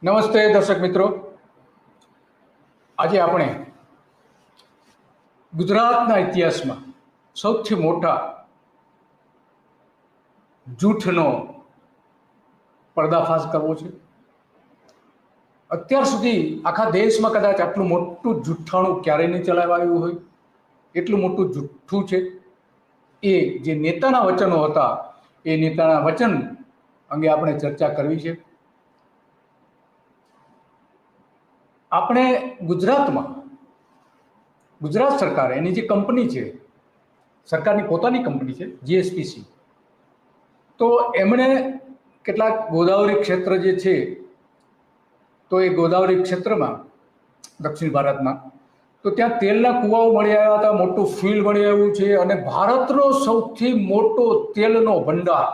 નમસ્તે દર્શક મિત્રો, આજે આપણે ગુજરાતના ઇતિહાસમાં સૌથી મોટા જૂઠનો પર્દાફાશ કરવો છે. અત્યાર સુધી આખા દેશમાં કદાચ આટલું મોટું જૂઠાણું ક્યારેય નહીં ચલાવાયું હોય, એટલું મોટું જૂઠું છે. એ જે નેતાના વચનો હતા, એ નેતાના વચન અંગે આપણે ચર્ચા કરવી છે. આપણે ગુજરાત સરકાર, એની જે કંપની છે, સરકારની પોતાની કંપની છે જીએસપીસી, તો એમણે કેટલાક ગોદાવરી ક્ષેત્ર જે છે, તો એ ગોદાવરી ક્ષેત્રમાં દક્ષિણ ભારતમાં તો ત્યાં તેલના કૂવાઓ મળી આવ્યા હતા, મોટું ફિલ્ડ મળી આવ્યું છે, અને ભારતનો સૌથી મોટો તેલનો ભંડાર,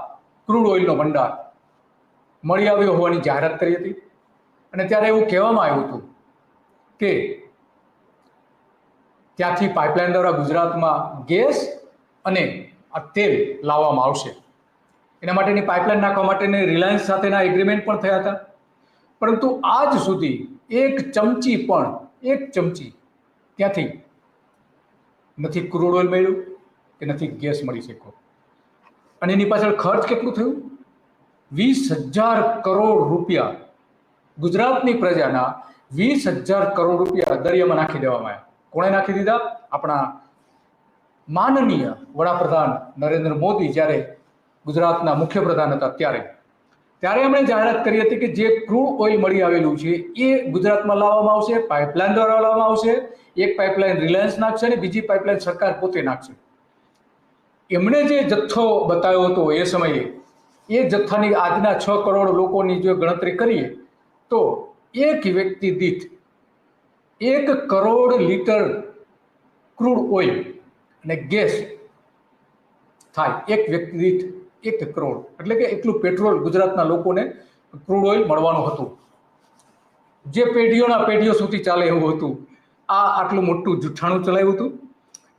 ક્રૂડ ઓઇલનો ભંડાર મળી આવ્યો હોવાની જાહેરાત કરી હતી. અને ત્યારે એવું કહેવામાં આવ્યું હતું કે ત્યાંથી પાઇપલાઇન દ્વારા ગુજરાતમાં ગેસ અને આ તેલ લાવવામાં આવશે. એના માટેની પાઇપલાઇન નાખવા માટેની રિલાયન્સ સાથેના એગ્રીમેન્ટ પણ થયા હતા. પરંતુ આજ સુધી એક ચમચી ત્યાંથી નથી ક્રૂડ ઓઇલ મળ્યું કે નથી ગેસ મળી શક્યો. અને એની પાછળ ખર્ચ કેટલું થયું? 20,000 કરોડ રૂપિયા, ગુજરાતની પ્રજાના 20,000 કરોડ રૂપિયા દરિયામાં નાખી દેવામાં આવ્યા. કોણે નાખી દીધા? આપણા માનનીય વડાપ્રધાન નરેન્દ્ર મોદી જ્યારે ગુજરાતના મુખ્યપ્રધાન હતા ત્યારે એમણે જાહેરાત કરી હતી કે જે ક્રૂડ ઓઇલ મળી આવેલું છે એ ગુજરાતમાં લાવવામાં આવશે, પાઇપલાઇન દ્વારા લાવવામાં આવશે. એક પાઇપલાઇન રિલાયન્સ નાખશે અને બીજી પાઇપલાઇન સરકાર પોતે નાખશે. એમણે જે જથ્થો બતાવ્યો હતો એ સમયે, એ જથ્થાની આજના 6 કરોડ લોકોની જો ગણતરી કરીએ તો એક વ્યક્તિ દીઠ 1 કરોડ લીટર ક્રૂડ ઓઇલ અને ગેસ થાય. એક વ્યક્તિ દીઠ 1 કરોડ, એટલે કે એટલું પેટ્રોલ ગુજરાતના લોકોને ક્રૂડ ઓઇલ મળવાનું હતું, જે પેઢીઓ સુધી ચાલે એવું હતું. આટલું મોટું જૂઠાણું ચલાવ્યું હતું.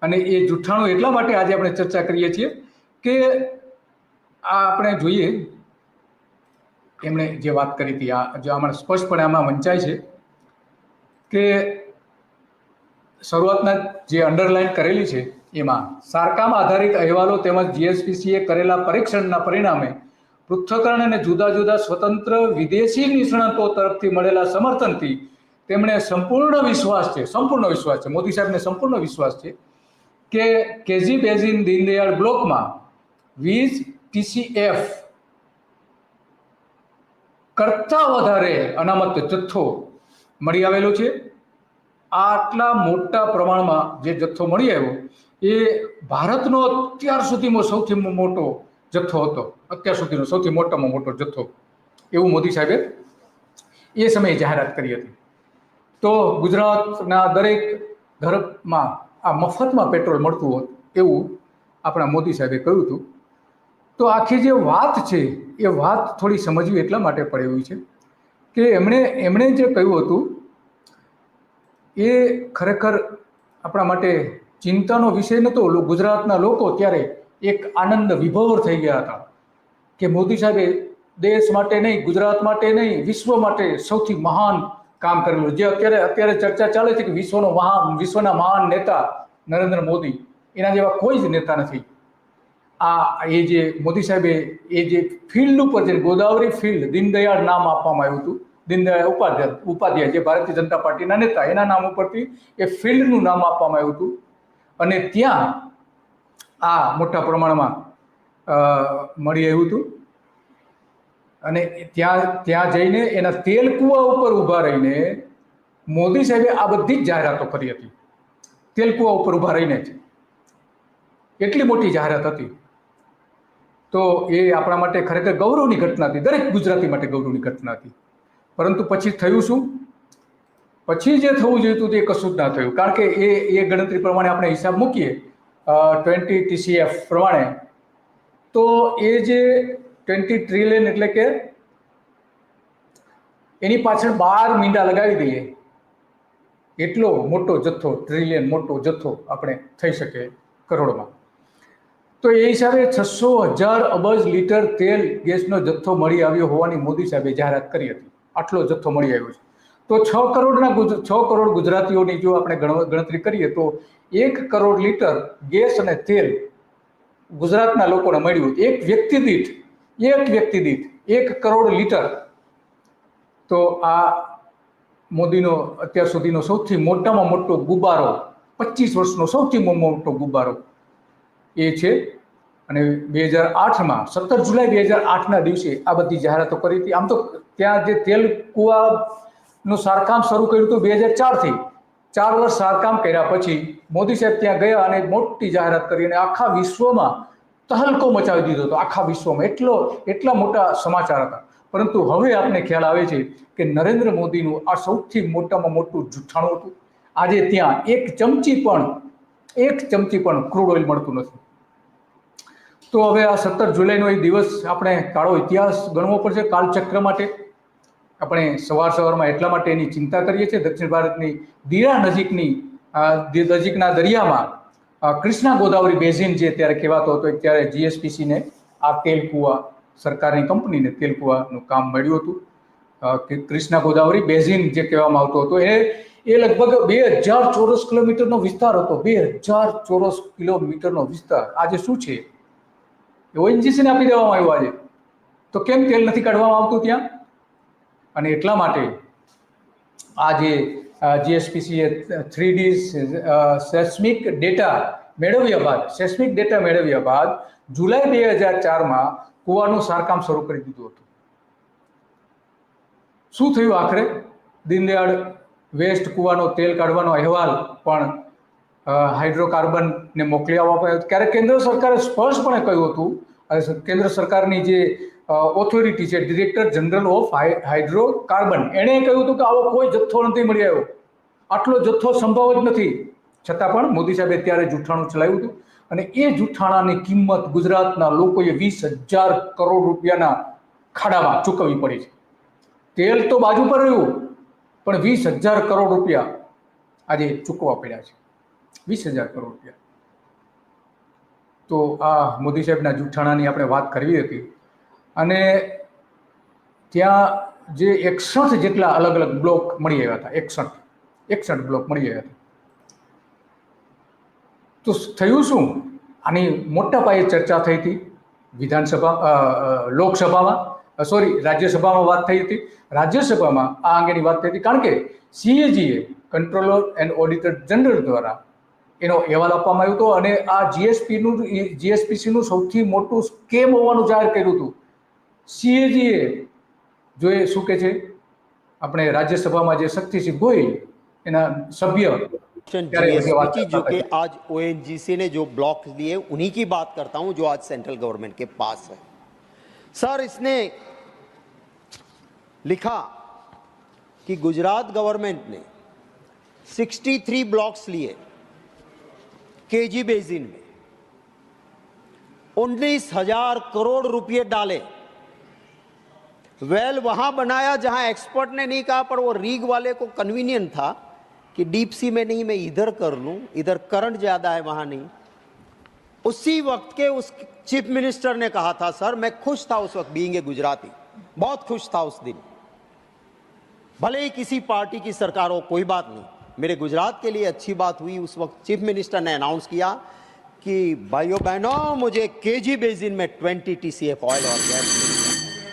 અને એ જૂઠાણું એટલા માટે આજે આપણે ચર્ચા કરીએ છીએ કે આપણે જોઈએ એમણે જે વાત કરી હતી, જો આમાં સ્પષ્ટપણે આમાં વંચાય છે કે શરૂઆતના જે અંડરલાઈન કરેલી છે એમાં સારકામ આધારિત અહેવાલો તેમજ જીએસપીસીએ કરેલા પરીક્ષણના પરિણામે પૃથ્થકરણ અને જુદા જુદા સ્વતંત્ર વિદેશી નિષ્ણાતો તરફથી મળેલા સમર્થનથી તેમણે સંપૂર્ણ વિશ્વાસ છે, મોદી સાહેબને સંપૂર્ણ વિશ્વાસ છે કે કેજી બેઝિન દીનદયાળ બ્લોકમાં 20 TCF કરતા વધારે અનામત જથ્થો મળી આવેલો છે. આટલા મોટા પ્રમાણમાં જે જથ્થો મળી આવ્યો એ ભારતનો અત્યાર સુધીનો સૌથી મોટો જથ્થો હતો, અત્યાર સુધીનો સૌથી મોટામાં મોટો જથ્થો, એવું મોદી સાહેબે એ સમયે જાહેરાત કરી હતી. તો ગુજરાતના દરેક ઘરમાં આ મફતમાં પેટ્રોલ મળતું હોત એવું આપણા મોદી સાહેબે કહ્યું હતું. તો આખી જે વાત છે એ વાત થોડી સમજવી એટલા માટે પડે એવી છે કે એમણે જે કહ્યું હતું એ ખરેખર આપણા માટે ચિંતાનો વિષય નહોતો. ગુજરાતના લોકો ત્યારે એક આનંદ વિભોર થઈ ગયા હતા કે મોદી સાહેબે દેશ માટે નહીં, ગુજરાત માટે નહીં, વિશ્વ માટે સૌથી મહાન કામ કરેલું. જે અત્યારે ચર્ચા ચાલે છે કે વિશ્વના મહાન નેતા નરેન્દ્ર મોદી, એના જેવા કોઈ જ નેતા નથી. એ જે મોદી સાહેબે એ જે ફિલ્ડ ઉપર જે ગોદાવરી ફિલ્ડ, દીનદયાળ નામ આપવામાં આવ્યું હતું, દીનદયાળ ઉપાધ્યાય જે ભારતીય જનતા પાર્ટીના નેતા, એના નામ ઉપરથી એ ફિલ્ડનું નામ આપવામાં આવ્યું હતું. અને ત્યાં આ મોટા પ્રમાણમાં મળી આવ્યું હતું. અને ત્યાં જઈને એના તેલ કૂવા ઉપર ઊભા રહીને મોદી સાહેબે આ બધી જ જાહેરાતો કરી હતી. તેલ કૂવા ઉપર ઊભા રહીને જ એટલી મોટી જાહેરાત હતી. તો એ આપણા માટે ખરેખર ગૌરવની ઘટના હતી, દરેક ગુજરાતી માટે ગૌરવની ઘટના હતી. પરંતુ પછી થયું શું? પછી જે થવું જોઈતું તે કશું જ ના થયું. કારણ કે એ ગણતરી પ્રમાણે આપણે હિસાબ મૂકીએ 20 TCF પ્રમાણે, તો એ જે 20 ટ્રિલિયન એટલે કે એની પાછળ 12 મીંડા લગાવી દઈએ એટલો મોટો જથ્થો, ટ્રિલિયન મોટો જથ્થો આપણે થઈ શકે કરોડમાં. તો એ હિસાબે 600,000 અબજ લીટર તેલ ગેસનો જથ્થો મળી આવ્યો હોવાની મોદી સાહેબે જાહેરાત કરી હતી. આટલો જથ્થો મળી આવ્યો છે. તો 6 કરોડ ગુજરાતીઓની જો આપણે ગણતરી કરીએ તો 1 કરોડ લીટર ગેસ અને તેલ ગુજરાતના લોકોને મળ્યું. એક વ્યક્તિ દીઠ 1 કરોડ લીટર. તો આ મોદીનો અત્યાર સુધીનો સૌથી મોટામાં મોટો ગુબ્બારો, 25 વર્ષનો સૌથી મોટો ગુબ્બારો એ છે. અને 2008માં 17 જુલાઈ 2008ના દિવસે આ બધી જાહેરાતો કરી હતી. આમ તો ત્યાં જે તેલ કુવાનું સારકામ શરૂ કર્યું હતું 2004થી, 4 વર્ષ સારકામ કર્યા પછી મોદી સાહેબ ત્યાં ગયા અને મોટી જાહેરાત કરી અને આખા વિશ્વમાં તહલકો મચાવી દીધો હતો. આખા વિશ્વમાં એટલા મોટા સમાચાર હતા. પરંતુ હવે આપને ખ્યાલ આવે છે કે નરેન્દ્ર મોદીનું આ સૌથી મોટામાં મોટું જુઠ્ઠાણું હતું. આજે ત્યાં એક ચમચી પણ ક્રૂડ ઓઇલ મળતું નથી. તો હવે આ 17 જુલાઈનો એ દિવસ આપણે કાળો ઇતિહાસ ગણવો પડશે કાલચક્ર માટે. આપણે સવારમાં એટલા માટે એની ચિંતા કરીએ છીએ. દક્ષિણ ભારતની દીરા નજીકના દરિયામાં કૃષ્ણા ગોદાવરી બેઝિન જે ત્યારે કહેવાતો હતો, ત્યારે જીએસપીસીને આ તેલ કુવા, સરકારની કંપનીને તેલ કુવાનું કામ મળ્યું હતું. કૃષ્ણા ગોદાવરી બેઝિન જે કહેવામાં આવતો હતો એ લગભગ 2000 ચોરસ કિલોમીટરનો વિસ્તાર હતો. 2000 ચોરસ કિલોમીટરનો વિસ્તાર આજે શું છે? ઓએનજીસીને આપી દેવામાં આવ્યું આજે. તો કેમ તેલ નથી કાઢવામાં આવતું ત્યાં? અને એટલા માટે આ જે જીએસપીસીએ 3D સેસ્મિક ડેટા મેળવ્યા બાદ જુલાઈ 2004માં કુવાનું સારકામ શરૂ કરી દીધું હતું. શું થયું આખરે? દીનદયાળ વેસ્ટ કુવાનો તેલ કાઢવાનો અહેવાલ પણ હાઇડ્રોકાર્બનને મોકલી આપવામાં આવ્યો. ક્યારેક કેન્દ્ર સરકારે સ્પષ્ટપણે કહ્યું હતું, કેન્દ્ર સરકારની જે ઓથોરિટી છે, ડિરેક્ટર જનરલ ઓફ હાઇડ્રોકાર્બન, એણે કહ્યું હતું કે આવો કોઈ જથ્થો નથી મળી આવ્યો, આટલો જથ્થો સંભવ જ નથી. છતાં પણ મોદી સાહેબે ત્યારે જૂઠાણું ચલાવ્યું હતું. અને એ જૂઠાણાની કિંમત ગુજરાતના લોકોએ 20,000 કરોડ રૂપિયાના ખાડામાં ચૂકવવી પડી છે. તેલ તો બાજુ પર રહ્યું, પણ 20,000 કરોડ રૂપિયા આજે ચૂકવવા પડ્યા છે. 20,000 કરોડ રૂપિયા. તો આ મોદી સાહેબના જૂઠાણાની આપણે વાત કરવી હતી. અને ત્યાં જે 61 જેટલા અલગ અલગ બ્લોક મળી આવ્યા હતા. 61 બ્લોક મળી આવ્યા હતા. તો થયું શું? આની મોટા પાયે ચર્ચા થઈ હતી રાજ્યસભામાં વાત થઈ હતી. રાજ્યસભામાં આ અંગેની વાત થઈ હતી, કારણ કે CAGએ, કંટ્રોલર એન્ડ ઓડિટર જનરલ દ્વારા એનો અહેવાલ આપવામાં આવ્યો હતો. અને આ જીએસપીસીનું સૌથી મોટું સ્કેમ હોવાનું જાહેર કર્યું હતું. CAGએ જો એ શું કે છે, આપણે રાજ્યસભામાં જે શક્તિસિંહ ગોહિલ એના સભ્ય, जीएसपीसी जो कि आज ओएनजीसी ने जो ब्लॉक लिए उन्हीं की बात करता हूं जो आज सेंट्रल गवर्नमेंट के पास है. सर, इसने लिखा कि गुजरात गवर्नमेंट ने 63 ब्लॉक्स लिए केजी बेसिन में, 19,000 करोड़ रुपए डाले. वेल वहां बनाया जहां एक्सपर्ट ने नहीं कहा, पर वो रीग वाले को कन्वीनियंट था कि डीप सी में नहीं, मैं इधर कर लूं, इधर करंट ज्यादा है, वहां नहीं. उसी वक्त के उस चीफ मिनिस्टर ने कहा था, सर मैं खुश था उस वक्त, बीइंग ए गुजराती, बहुत खुश था उस दिन. भले ही किसी पार्टी की सरकार हो, कोई बात नहीं, मेरे गुजरात के लिए अच्छी बात हुई. उस वक्त चीफ मिनिस्टर ने अनाउंस किया कि भाइयों बहनों, मुझे केजी बेसिन में 20 TCF ऑयल और गैस.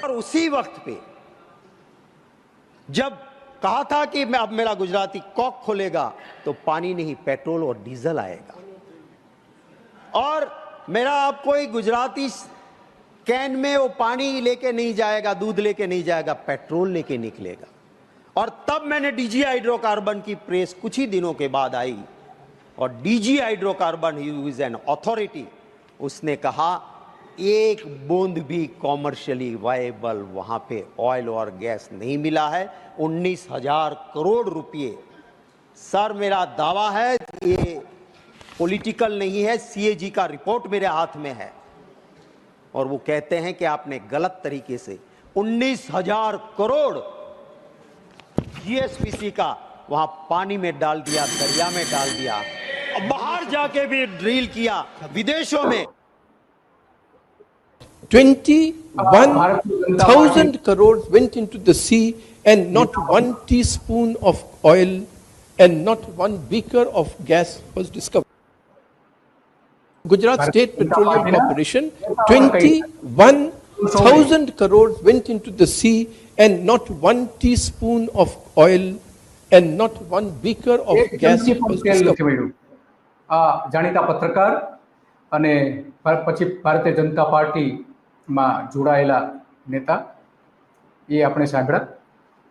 और उसी वक्त पे जब कहा था कि मैं अब मेरा गुजराती कॉक खोलेगा तो पानी नहीं, पेट्रोल और डीजल आएगा. और मेरा अब कोई गुजराती कैन में वो पानी लेके नहीं जाएगा, दूध लेके नहीं जाएगा, पेट्रोल लेके निकलेगा. और तब मैंने डीजी हाइड्रोकार्बन की प्रेस कुछ ही दिनों के बाद आई, और DG hydrocarbon is an authority, उसने कहा एक बूंद भी कॉमर्शियली वायबल वहां पे ऑयल और गैस नहीं मिला है. 19,000 करोड़ रुपए. सर मेरा दावा है, ये पॉलिटिकल नहीं है, CAG का रिपोर्ट मेरे हाथ में है, और वो कहते हैं कि आपने गलत तरीके से 19,000 करोड़ GSPC का वहां पानी में डाल दिया, दरिया में डाल दिया, बाहर जाके भी ड्रिल किया, विदेशों में 21,000 crores went into the sea and not 1 teaspoon of oil and not 1 beaker of gas was discovered. Gujarat State Petroleum Corporation, 21,000 crores went into the sea and not 1 teaspoon of oil and not 1 beaker of એક gas ચમચી પણ was તેલ discovered. નથી મળ્યું. આ જાણીતા પત્રકાર અને પછી ભારતીય જનતા પાર્ટીમાં જોડાયેલા નેતા એ આપણે સાંભળ્યા.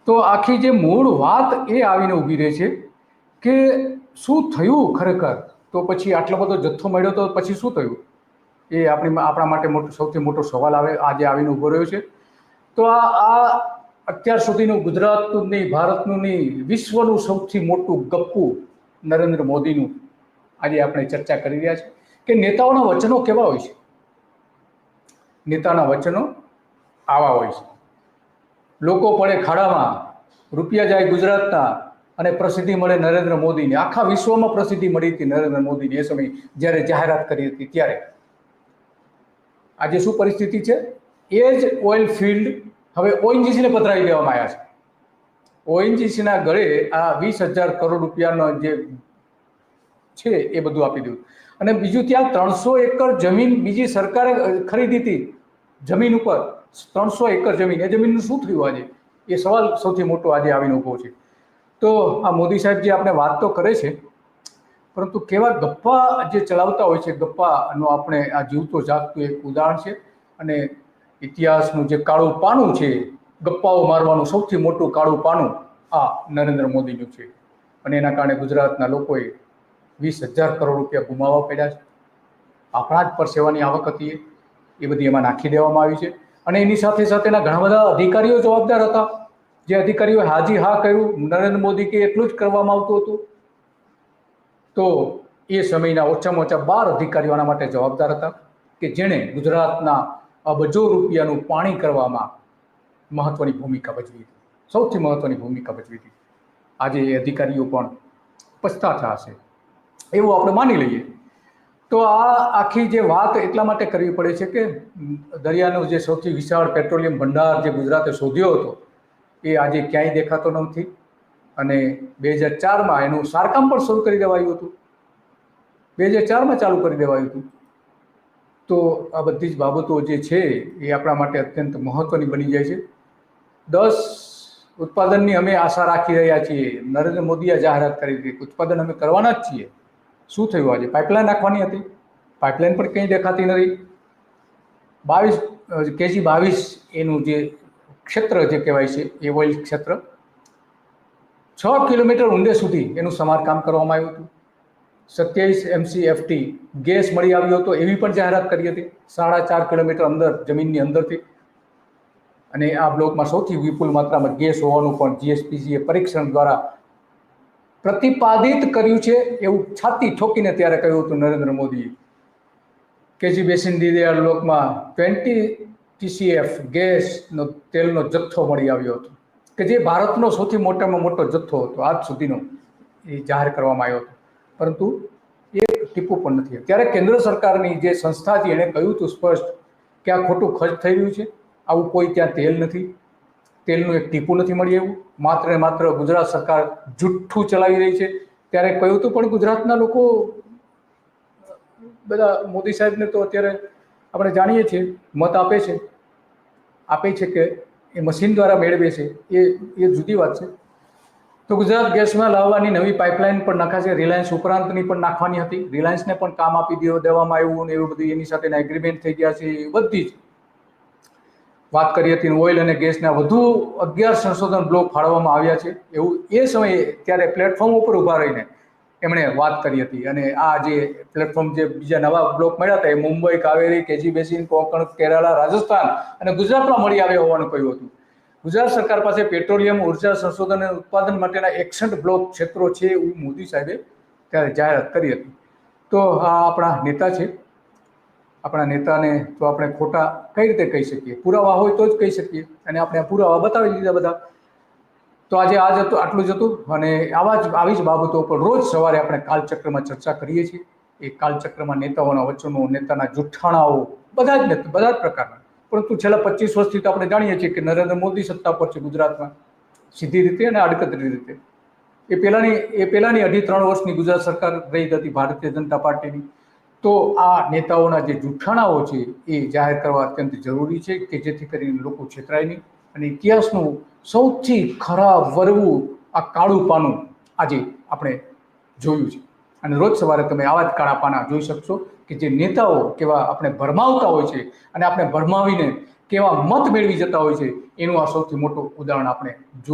તો આખી જે મૂળ વાત એ આવીને ઊભી રહે છે કે શું થયું ખરેખર, તો પછી આટલો બધો જથ્થો મળ્યો તો પછી શું થયું, એ આપણા માટે સૌથી મોટો સવાલ આજે આવીને ઊભો રહ્યો છે. તો આ અત્યાર સુધીનું ગુજરાતનું નહીં, ભારતનું નહીં, વિશ્વનું સૌથી મોટું ગપ્પુ નરેન્દ્ર મોદીનું આજે આપણે ચર્ચા કરી રહ્યા છે કે નેતાઓના વચનો કેવા હોય છે. નેતાના વચનો આવા હોય છે: લોકો પડે ખાડામાં, રૂપિયા જાય ગુજરાતના અને પ્રસિદ્ધિ મળે નરેન્દ્ર મોદીની. આખા વિશ્વમાં પ્રસિદ્ધિ મળી હતી નરેન્દ્ર મોદીની એ સમયે જ્યારે જાહેરાત કરી હતી ત્યારે. આજે શું પરિસ્થિતિ છે? એ જ ઓઇલ ફિલ્ડ હવે ઓએનજીસીને પધરાવી દેવામાં આવ્યા છે. ઓએનજીસીના ગળે આ 20,000 કરોડ રૂપિયાનો જે છે એ બધું આપી દીધું. અને બીજું ત્યાં 300 એકર જમીન બીજી સરકારે ખરીદી હતી જમીન ઉપર, 300 એકર જમીન. એ જમીનનું શું થયું આજે? એ સવાલ સૌથી મોટો આજે આવીને ઊભો છે. તો આ મોદી સાહેબ જે આપણે વાત તો કરે છે, પરંતુ કેવા ગપ્પા જે ચલાવતા હોય છે, ગપ્પાનો આપણે આ જીવતો જાગતું એક ઉદાહરણ છે. અને ઇતિહાસનું જે કાળું પાનું છે, ગપ્પાઓ મારવાનું સૌથી મોટું કાળું પાનું આ નરેન્દ્ર મોદીનું છે. અને એના કારણે ગુજરાતના લોકોએ 20,000 કરોડ રૂપિયા ગુમાવવા પડ્યા છે. આપણા જ પરસેવાની આવક હતી એ બધી એમાં નાખી દેવામાં આવી છે. અને એની સાથે સાથેના ઘણા બધા અધિકારીઓ જવાબદાર હતા. જે અધિકારીઓ હાજી હા કહ્યું, નરેન્દ્ર મોદી કે એટલું જ કરવામાં આવતું હતું. તો એ સમયના ઓછામાં ઓછા 12 અધિકારીઓ આના માટે જવાબદાર હતા કે જેણે ગુજરાતના અબજો રૂપિયાનું પાણી કરવામાં મહત્વની ભૂમિકા ભજવી હતી, સૌથી મહત્વની ભૂમિકા ભજવી હતી. આજે એ અધિકારીઓ પણ પછતાતા હશે એવું આપણે માની લઈએ. તો આ આખી જે વાત એટલા માટે કરવી પડે છે કે દરિયાનો જે સૌથી વિશાળ પેટ્રોલિયમ ભંડાર જે ગુજરાતે શોધ્યો હતો એ આજે ક્યાંય દેખાતો નથી. અને 2004માં એનું સારકામ પણ શરૂ કરી દેવાયું હતું, 2004માં ચાલુ કરી દેવાયું હતું. તો આ બધી જ બાબતો જે છે એ આપણા માટે અત્યંત મહત્વની બની જાય છે. 10 ઉત્પાદનની અમે આશા રાખી રહ્યા છીએ. નરેન્દ્ર મોદીએ જાહેરાત કરી હતી ઉત્પાદન અમે કરવાના જ છીએ. શું થયું? આજે પાઇપલાઇન નાખવાની હતી, પાઇપલાઇન પણ કંઈ દેખાતી નથી. 22 KG 22 એનું જે ક્ષેત્ર જે કહેવાય છે એ ઓઇલ ક્ષેત્ર 6 કિલોમીટર ઊંડે સુધી એનું સમારકામ કરવામાં આવ્યું હતું. 27 MCFT ગેસ મળી આવ્યો હતો એવી પણ જાહેરાત કરી હતી 4.5 કિલોમીટર અંદર જમીનની અંદરથી. અને આ બ્લોકમાં સૌથી વિપુલ માત્રામાં ગેસ હોવાનું પણ GSPCએ પરીક્ષણ દ્વારા પ્રતિપાદિત કર્યું છે એવું છાતી ઠોકીને ત્યારે કહ્યું હતું નરેન્દ્ર મોદીએ. KG બેસિન દીદયાળ બ્લોકમાં 20 TCF ગેસનો તેલનો જથ્થો મળી આવ્યો હતો કે જે ભારતનો સૌથી મોટામાં મોટો જથ્થો હતો આજ સુધીનો, એ જાહેર કરવામાં આવ્યો હતો. પરંતુ એક ટીપું પણ નથી. ત્યારે કેન્દ્ર સરકારની જે સંસ્થા હતી એણે કહ્યું હતું સ્પષ્ટ કે આ ખોટું ખર્ચ થઈ રહ્યું છે, આવું કોઈ ત્યાં તેલ નથી, તેલનું એક ટીપું નથી મળી એવું. માત્ર ને માત્ર ગુજરાત સરકાર જુઠ્ઠું ચલાવી રહી છે. ત્યારે કહ્યું હતું પણ ગુજરાતના લોકો બધા મોદી સાહેબને તો અત્યારે આપણે જાણીએ છીએ મત આપે છે કે એ મશીન દ્વારા મેળવે છે એ જુદી વાત છે. તો ગુજરાત ગેસમાં લાવવાની નવી પાઇપલાઇન પણ નખાશે. રિલાયન્સ ઉપરાંતની પણ નાખવાની હતી, રિલાયન્સને પણ કામ આપી દેવામાં આવ્યું ને એવું બધું એની સાથેના એગ્રીમેન્ટ થઈ ગયા છે. બધી જ વાત કરી હતી. ઓઇલ અને ગેસના વધુ 11 સંશોધન બ્લોક ફાળવવામાં આવ્યા છે એવું એ સમયે ત્યારે પ્લેટફોર્મ ઉપર ઊભા રહીને એમણે વાત કરી હતી. અને આ જે પ્લેટફોર્મ જે બીજા નવા બ્લોક મળ્યા હતા એ મુંબઈ, કાવેરી, KG બેસિન, કોંકણ, કેરાલા, રાજસ્થાન અને ગુજરાતમાં મળી આવ્યા હોવાનું કહ્યું હતું. ગુજરાત સરકાર પાસે પેટ્રોલિયમ ઉર્જા સંશોધન અને ઉત્પાદન માટેના 61 બ્લોક ક્ષેત્રો છે એવું મોદી સાહેબે ત્યારે જાહેરાત કરી હતી. તો આ આપણા નેતા છે. આપણા નેતાને તો આપણે ખોટા કઈ રીતે કહી શકીએ? પુરાવા હોય તો જ કહી શકીએ, અને આપણે આ પુરાવા બતાવી દીધા બધા. તો આજે આ જ હતું, આટલું જ હતું. અને આવી જ બાબતો પર રોજ સવારે આપણે કાલચક્રમાં ચર્ચા કરીએ છીએ. એ કાલચક્રમાં નેતાઓના વચનો, નેતાના જુઠ્ઠાણાઓ બધા જ પ્રકારના. પરંતુ છેલ્લા 25 વર્ષથી તો આપણે જાણીએ છીએ કે નરેન્દ્ર મોદી સત્તા પર છે ગુજરાતમાં. સીધી રીતે અને આડકતરી રીતે. એ પહેલાની 2.5-3 વર્ષની ગુજરાત સરકાર રહી હતી ભારતીય જનતા પાર્ટીની. તો આ નેતાઓના જે જૂઠાણાઓ છે એ જાહેર કરવા અત્યંત જરૂરી છે કે જેથી કરીને લોકો છેતરાય નહીં. અને ઇતિહાસનું સૌથી ખરાબ વરવું આ કાળું પાનું આજે આપણે જોયું છે. અને રોજ સવારે તમે આવા જ કાળા પાના જોઈ શકશો કે જે નેતાઓ કેવા આપણે ભરમાવતા હોય છે અને આપણે ભરમાવીને કેવા મત મેળવી જતા હોય છે, એનું આ સૌથી મોટું ઉદાહરણ આપણે જોઈ